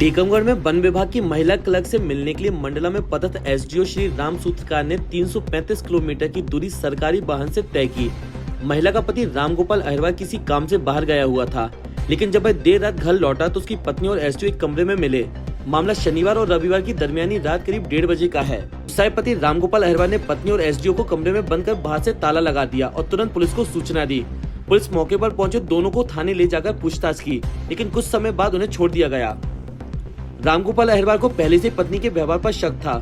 टीकमगढ़ में वन विभाग की महिला क्लर्क से मिलने के लिए मंडला में पदस्थ एसडीओ श्री राम सूत्रकार ने 335 किलोमीटर की दूरी सरकारी वाहन से तय की। महिला का पति रामगोपाल अहिरवार किसी काम से बाहर गया हुआ था, लेकिन जब वह देर रात घर लौटा तो उसकी पत्नी और एसडीओ एक कमरे में मिले। मामला शनिवार और रविवार की दरमियानी रात करीब 1:30 बजे का है। उत्साहित पति रामगोपाल अहिरवार ने पत्नी और एसडीओ को कमरे में बंद कर बाहर से ताला लगा दिया और तुरंत पुलिस को सूचना दी। पुलिस मौके पर पहुंचे दोनों को थाने ले जाकर पूछताछ की, लेकिन कुछ समय बाद उन्हें छोड़ दिया गया। रामगोपाल अहिरवार को पहले से पत्नी के व्यवहार पर शक था।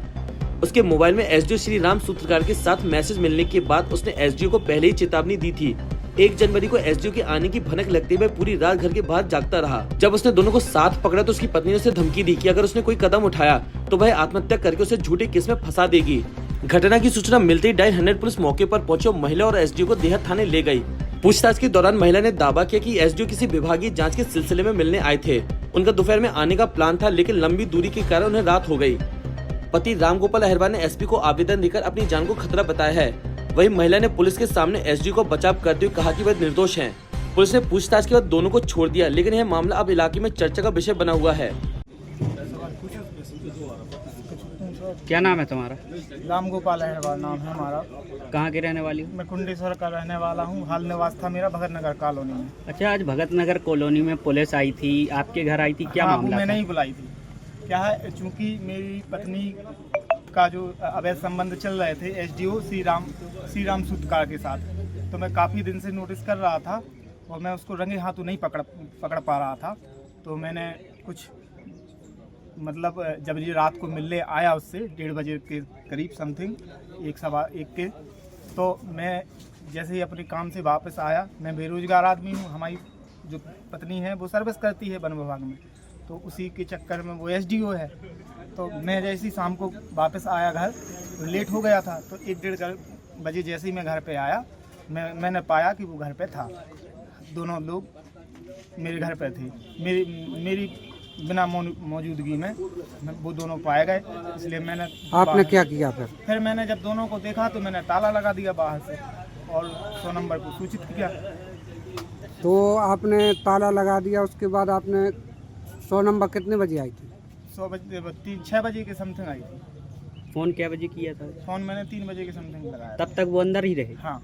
उसके मोबाइल में एसडीओ श्री राम सूत्रकार के साथ मैसेज मिलने के बाद उसने एसडीओ को पहले ही चेतावनी दी थी। 1 जनवरी को एसडीओ के आने की भनक लगते हुए पूरी रात घर के बाहर जागता रहा। जब उसने दोनों को साथ पकड़ा तो उसकी पत्नी ने उसे धमकी दी कि अगर उसने कोई कदम उठाया तो वह आत्महत्या करके उसे झूठे केस में फंसा देगी। घटना की सूचना मिलते ही डायल 100 पुलिस मौके पर पहुंची और महिला और एसडीओ को देहात थाने ले गई। पूछताछ के दौरान महिला ने दावा किया कि एसडीओ किसी विभागीय जांच के सिलसिले में मिलने आए थे। उनका दोपहर में आने का प्लान था, लेकिन लंबी दूरी के कारण उन्हें रात हो गई। पति रामगोपाल अहिरवार ने एसपी को आवेदन देकर अपनी जान को खतरा बताया है। वहीं महिला ने पुलिस के सामने एसडीओ को बचाव करते हुए कहा कि वह निर्दोष हैं। पुलिस ने पूछताछ के बाद दोनों को छोड़ दिया, लेकिन यह मामला अब इलाके में चर्चा का विषय बना हुआ है। क्या नाम है तुम्हारा? रामगोपाल अहिरवार नाम है हमारा। कहाँ के रहने वाली हो? मैं कुंडेश्वर का रहने वाला हूँ। हाल निवास था मेरा भगत नगर कॉलोनी में। अच्छा, आज भगत नगर कॉलोनी में पुलिस आई थी, आपके घर आई थी, क्या हाँ, मामला वो मैंने था? ही बुलाई थी। क्या है, चूँकि मेरी पत्नी का जो अवैध संबंध चल रहे थे एसडीओ श्री राम सूत्रकार के साथ, तो मैं काफ़ी दिन से नोटिस कर रहा था और मैं उसको रंगे हाथों नहीं पकड़ पा रहा था। तो मैंने कुछ मतलब जब ये रात को मिलने आया उससे 1:30 बजे के करीब समथिंग 1:15 के, तो मैं जैसे ही अपने काम से वापस आया, मैं बेरोजगार आदमी हूँ, हमारी जो पत्नी है वो सर्विस करती है वन विभाग में, तो उसी के चक्कर में वो एसडीओ है। तो मैं जैसे ही शाम को वापस आया घर, तो लेट हो गया था, तो 1:30 बजे जैसे ही मैं घर पे आया, मैंने पाया कि वो घर पे था। दोनों लोग मेरे घर पे थे। मेरी बिना मौजूदगी में वो दोनों पाए गए, इसलिए मैंने आपने क्या किया फिर मैंने जब दोनों को देखा तो मैंने ताला लगा दिया बाहर से और 100 नंबर को सूचित किया। तो आपने ताला लगा दिया, उसके बाद आपने 100 नंबर कितने बजे आई थी? 6 बजे के समथिंग आई थी। फोन क्या बजे किया था? फोन मैंने 3 बजे के समथिंग लगाया। तब तक वो अंदर ही रहे? हाँ।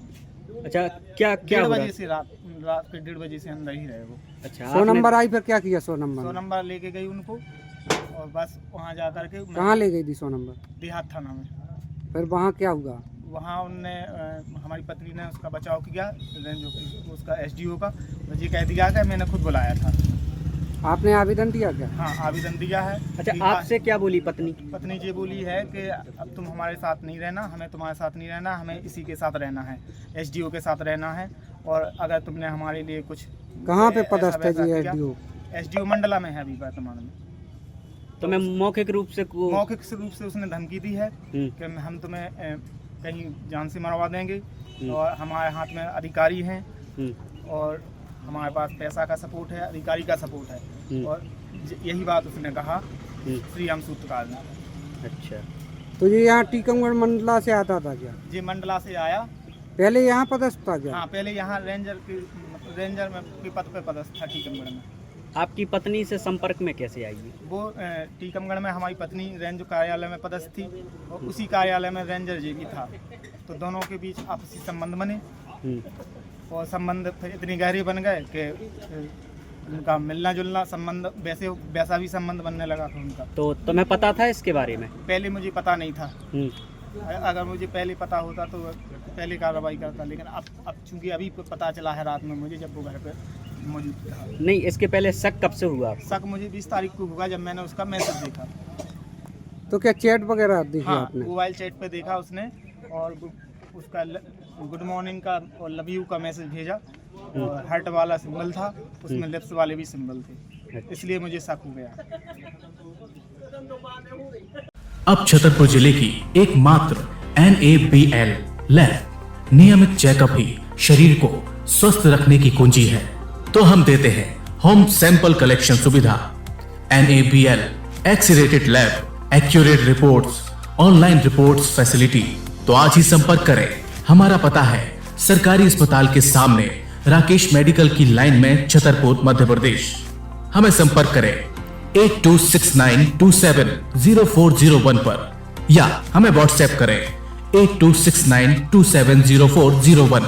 अच्छा, क्या 1:30 बजे से रात के 1:30 बजे से अंदर ही रहे वो। अच्छा, 100 नंबर आई, फिर क्या किया? 100 नंबर लेके गई उनको और बस वहाँ जा कर के कहाँ ले गई थी 100 नंबर? देहात थाना में। फिर वहाँ क्या हुआ? वहाँ उनने हमारी पत्नी ने उसका बचाव किया, जो कि उसका एसडीओ का, मुझे कह दिया कि मैंने खुद बुलाया था। आपने आवेदन दिया क्या? हाँ, आवेदन दिया है। अच्छा, आपसे क्या बोली पत्नी? पत्नी ये बोली है कि अब तुम हमारे साथ नहीं रहना, हमें तुम्हारे साथ नहीं रहना, हमें इसी के साथ रहना है, एसडीओ के साथ रहना है। और अगर तुमने हमारे लिए कुछ कहाँ पे पदस्थ है जी एसडीओ? एसडीओ मंडला में है अभी वर्तमान में। तो मैं मौखिक रूप से उसने धमकी दी है कि हम तुम्हें कहीं जान से मरवा देंगे और हमारे हाथ में अधिकारी हैं और हमारे पास पैसा का सपोर्ट है, अधिकारी का सपोर्ट है। और यही बात उसने कहा श्री राम सूत्रकार ने। अच्छा, तो ये यहाँ टीकमगढ़ मंडला से आता था क्या? जी, मंडला से आया। पहले यहाँ पदस्थ था क्या? हाँ, पहले यहाँ रेंजर में के पद पे पदस्थ था टीकमगढ़ में। आपकी पत्नी से संपर्क में कैसे आई? वो टीकमगढ़ में हमारी पत्नी रेंज कार्यालय में पदस्थ थी और उसी कार्यालय में रेंजर जी भी था, तो दोनों के बीच आपसी संबंध बने और संबंध फिर इतने गहरे बन गए कि उनका मिलना जुलना संबंध वैसा भी संबंध बनने लगा था उनका। तो तुम्हें पता था इसके बारे में? पहले मुझे पता नहीं था। अगर मुझे पहले पता होता तो पहले कार्रवाई करता, लेकिन अब चूंकि अभी पता चला है रात में मुझे, जब वो घर पे मौजूद था। नहीं, इसके पहले शक कब से हुआ? शक मुझे 20 तारीख को हुआ, जब मैंने उसका मैसेज देखा। तो क्या चैट वगैरह देखी आपने? मोबाइल चैट पे देखा उसने और उसका गुड मॉर्निंग का और लव यू का मैसेज भेजा और हार्ट वाला सिंबल था, उसमें लिप्स वाले भी सिंबल थे, इसलिए मुझे शक हो गया। अब छतरपुर जिले की एकमात्र NABL लैब नियमित चेकअप ही शरीर को स्वस्थ रखने की कुंजी है, तो हम देते हैं होम सैंपल कलेक्शन सुविधा। NABL accredited lab, accurate reports, online reports facility. तो आज ही संपर्क करें। हमारा पता है सरकारी अस्पताल के सामने, राकेश मेडिकल की लाइन में, छतरपुर, मध्य प्रदेश। हमें संपर्क करें 8269270401 पर या हमें व्हाट्सएप करें 8269270401।